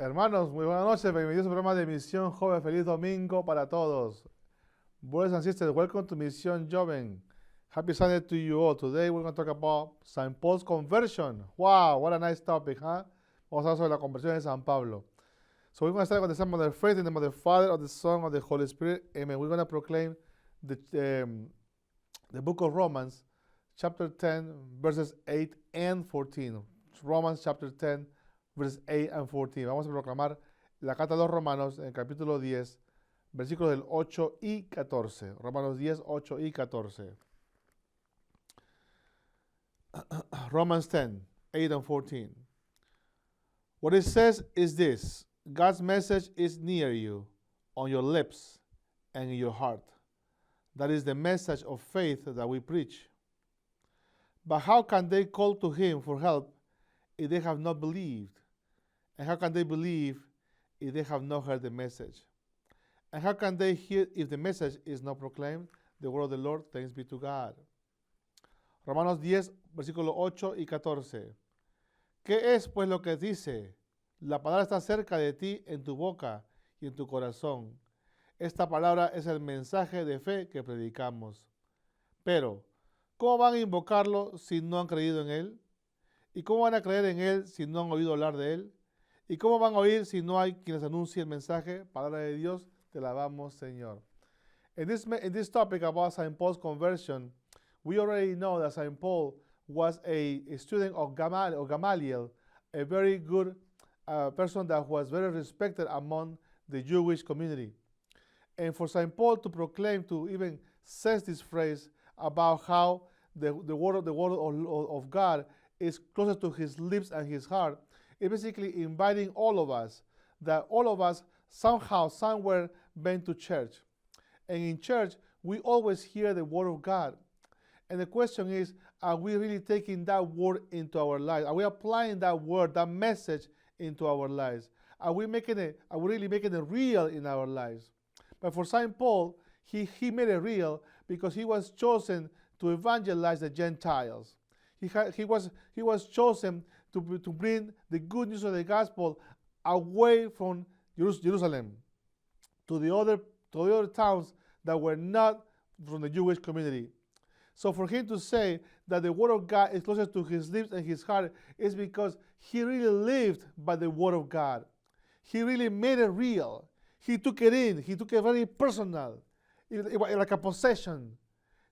Hermanos, muy buenas noches. Bienvenidos al programa de Misión Joven. Feliz domingo para todos. Brothers and sisters, welcome to Misión Joven. Happy Sunday to you all. Today we're going to talk about St. Paul's conversion. Wow, what a nice topic, huh? Vamos a hablar sobre la conversión de San Pablo. So we're going to start with the Psalm of the faith in the name of the Father, of the Son, of the Holy Spirit. Amen. We're going to proclaim the book of Romans, chapter 10, verses 8 and 14. Romans chapter 10, verses 8 and 14. Vamos a proclamar la carta a los Romanos en el capítulo 10, versículos del 8 y 14. Romanos 10, 8 y 14. Romans 10, 8 and 14. What it says is this: God's message is near you, on your lips and in your heart. That is the message of faith that we preach. But how can they call to him for help if they have not believed? And how can they believe if they have not heard the message? And how can they hear if the message is not proclaimed? The word of the Lord, thanks be to God. Romanos 10, versículos 8 y 14. ¿Qué es pues lo que dice? La palabra está cerca de ti, en tu boca y en tu corazón. Esta palabra es el mensaje de fe que predicamos. Pero, ¿cómo van a invocarlo si no han creído en él? ¿Y cómo van a creer en él si no han oído hablar de él? ¿Y cómo van a oír si no hay quienes anuncien el mensaje? Palabra de Dios, te alabamos, Señor. In this topic about St. Paul's conversion, we already know that St. Paul was a student of Gamaliel, a very good person that was very respected among the Jewish community. And for St. Paul to proclaim, to even says this phrase about how the word of God is closer to his lips and his heart, it's basically inviting all of us, that all of us somehow, somewhere been to church. And in church, we always hear the word of God. And the question is, are we really taking that word into our lives? Are we applying that word, that message into our lives? Are we really making it real in our lives? But for St. Paul, he made it real because he was chosen to evangelize the Gentiles. He was chosen to bring the good news of the gospel away from Jerusalem to the other towns that were not from the Jewish community. So for him to say that the word of God is closer to his lips and his heart is because he really lived by the word of God. He really made it real. He took it in. He took it very personal, like a possession.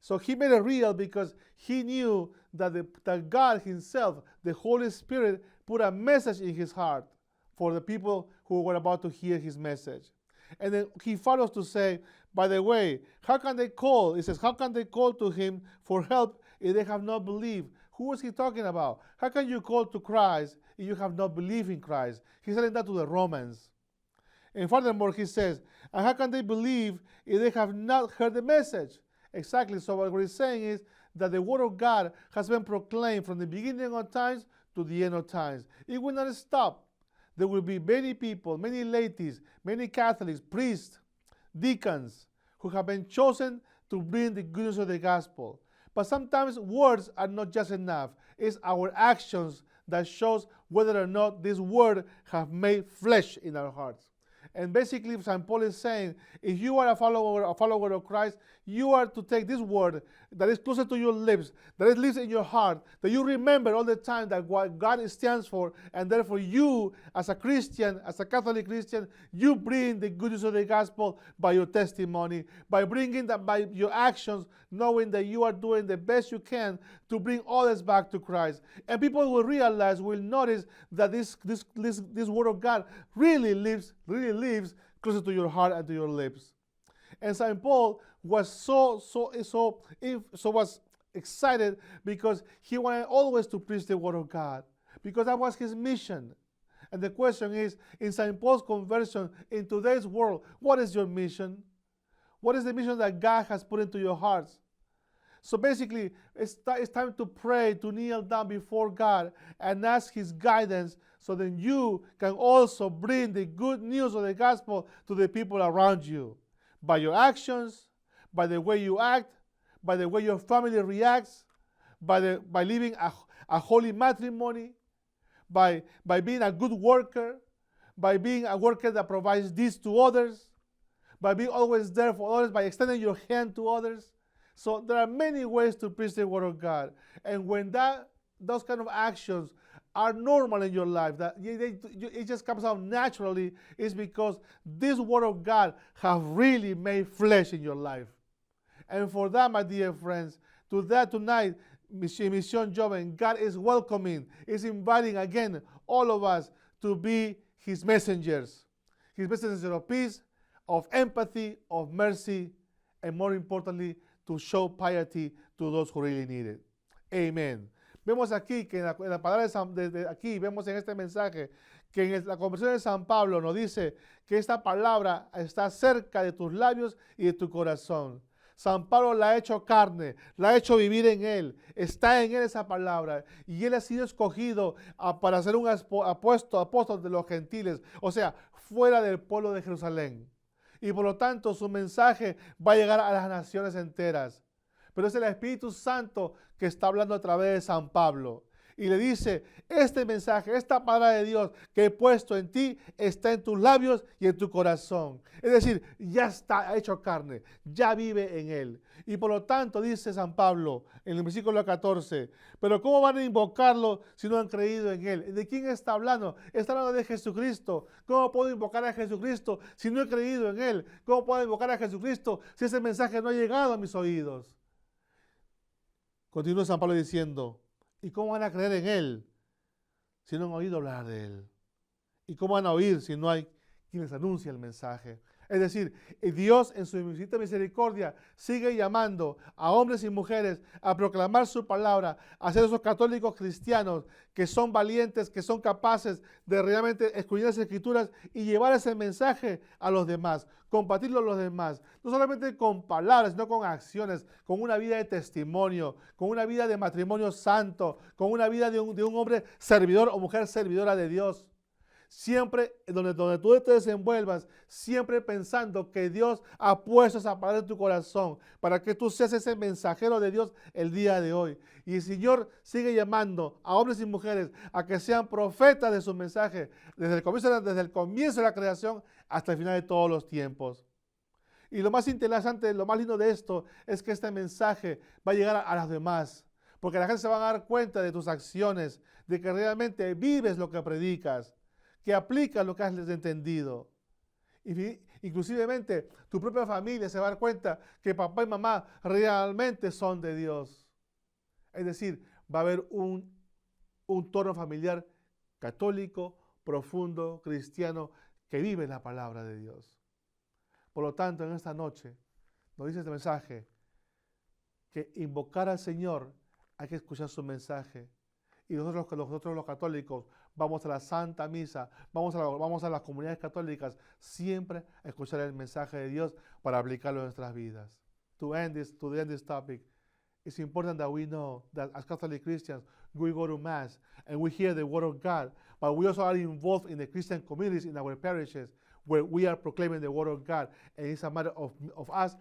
So he made it real because he knew that God himself, the Holy Spirit, put a message in his heart for the people who were about to hear his message. And then he follows to say, by the way, how can they call? He says, how can they call to him for help if they have not believed? Who was he talking about? How can you call to Christ if you have not believed in Christ? He's telling that to the Romans. And furthermore, he says, and how can they believe if they have not heard the message? Exactly. So what he's saying is that the word of God has been proclaimed from the beginning of times to the end of times. It will not stop. There will be many people, many ladies, many Catholics, priests, deacons, who have been chosen to bring the good news of the gospel. But sometimes words are not just enough. It's our actions that shows whether or not this word have made flesh in our hearts. And basically, St. Paul is saying, if you are a follower of Christ, you are to take this word that is closer to your lips, that it lives in your heart, that you remember all the time that what God stands for, and therefore you, as a Christian, as a Catholic Christian, you bring the good news of the gospel by your testimony, by bringing that, by your actions, knowing that you are doing the best you can to bring others back to Christ. And people will realize, will notice that this word of God really lives closer to your heart and to your lips. And St. Paul was so was excited because he wanted always to preach the word of God, because that was his mission. And the question is, in St. Paul's conversion in today's world, what is your mission? What is the mission that God has put into your hearts? So basically, it's time to pray, to kneel down before God and ask his guidance, so then you can also bring the good news of the gospel to the people around you. By your actions, by the way you act, by the way your family reacts, by living a holy matrimony, by being a good worker, by being a worker that provides this to others, by being always there for others, by extending your hand to others. So there are many ways to preach the word of God. And when those kind of actions are normal in your life, that it just comes out naturally, is because this word of God have really made flesh in your life. And for that, my dear friends, to that tonight, Mission Joven, God is welcoming, is inviting again all of us to be His messengers of peace, of empathy, of mercy, and more importantly, to show piety to those who really need it. Amen. Vemos aquí que en la palabra aquí, vemos en este mensaje, que en la conversión de San Pablo nos dice que esta palabra está cerca de tus labios y de tu corazón. San Pablo la ha hecho carne, la ha hecho vivir en él, está en él esa palabra, y él ha sido escogido para ser un apóstol de los gentiles, o sea, fuera del pueblo de Jerusalén. Y por lo tanto su mensaje va a llegar a las naciones enteras. Pero es el Espíritu Santo que está hablando a través de San Pablo. Y le dice, este mensaje, esta palabra de Dios que he puesto en ti, está en tus labios y en tu corazón. Es decir, ya está hecho carne, ya vive en él. Y por lo tanto, dice San Pablo en el versículo 14, pero ¿cómo van a invocarlo si no han creído en él? ¿De quién está hablando? Está hablando de Jesucristo. ¿Cómo puedo invocar a Jesucristo si no he creído en él? ¿Cómo puedo invocar a Jesucristo si ese mensaje no ha llegado a mis oídos? Continúa San Pablo diciendo, ¿y cómo van a creer en él si no han oído hablar de él? ¿Y cómo van a oír si no hay quien les anuncie el mensaje? Es decir, Dios en su infinita misericordia sigue llamando a hombres y mujeres a proclamar su palabra, a ser esos católicos cristianos que son valientes, que son capaces de realmente escudriñar las Escrituras y llevar ese mensaje a los demás, compartirlo a los demás, no solamente con palabras, sino con acciones, con una vida de testimonio, con una vida de matrimonio santo, con una vida de un hombre servidor o mujer servidora de Dios. Siempre donde tú te desenvuelvas, siempre pensando que Dios ha puesto esa palabra en tu corazón para que tú seas ese mensajero de Dios el día de hoy. Y el Señor sigue llamando a hombres y mujeres a que sean profetas de su mensaje desde el comienzo de la creación hasta el final de todos los tiempos. Y lo más interesante, lo más lindo de esto es que este mensaje va a llegar a los demás, porque la gente se va a dar cuenta de tus acciones, de que realmente vives lo que predicas, que aplicas lo que has entendido. Inclusivemente tu propia familia se va a dar cuenta que papá y mamá realmente son de Dios. Es decir, va a haber un entorno familiar católico, profundo, cristiano, que vive la palabra de Dios. Por lo tanto, en esta noche nos dice este mensaje que invocar al Señor hay que escuchar su mensaje. Y nosotros los católicos vamos a la Santa Misa, vamos a las comunidades católicas siempre a escuchar el mensaje de Dios para aplicarlo en nuestras vidas. To end this topic, it's important that we know that as Catholic Christians, we go to Mass and we hear the Word of God, but we also are involved in the Christian communities in our parishes where we are proclaiming the Word of God, and it's a matter of us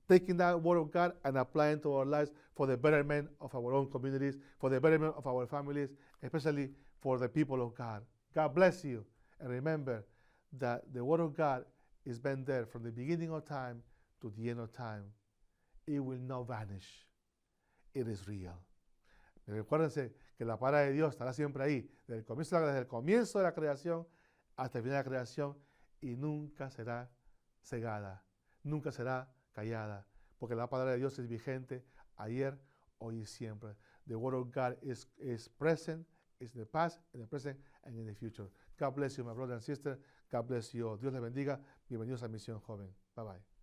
taking that Word of God and applying to our lives for the betterment of our own communities, for the betterment of our families, especially for the people of God. God bless you. And remember that the Word of God has been there from the beginning of time to the end of time. It will not vanish. It is real. Recuérdense que la palabra de Dios estará siempre ahí, desde el comienzo de la creación hasta el final de la creación, y nunca será cegada, nunca será callada, porque la palabra de Dios es vigente ayer, hoy y siempre. The word of God is present, is in the past, in the present, and in the future. God bless you, my brother and sister. God bless you all. Dios les bendiga. Bienvenidos a Misión Joven. Bye bye.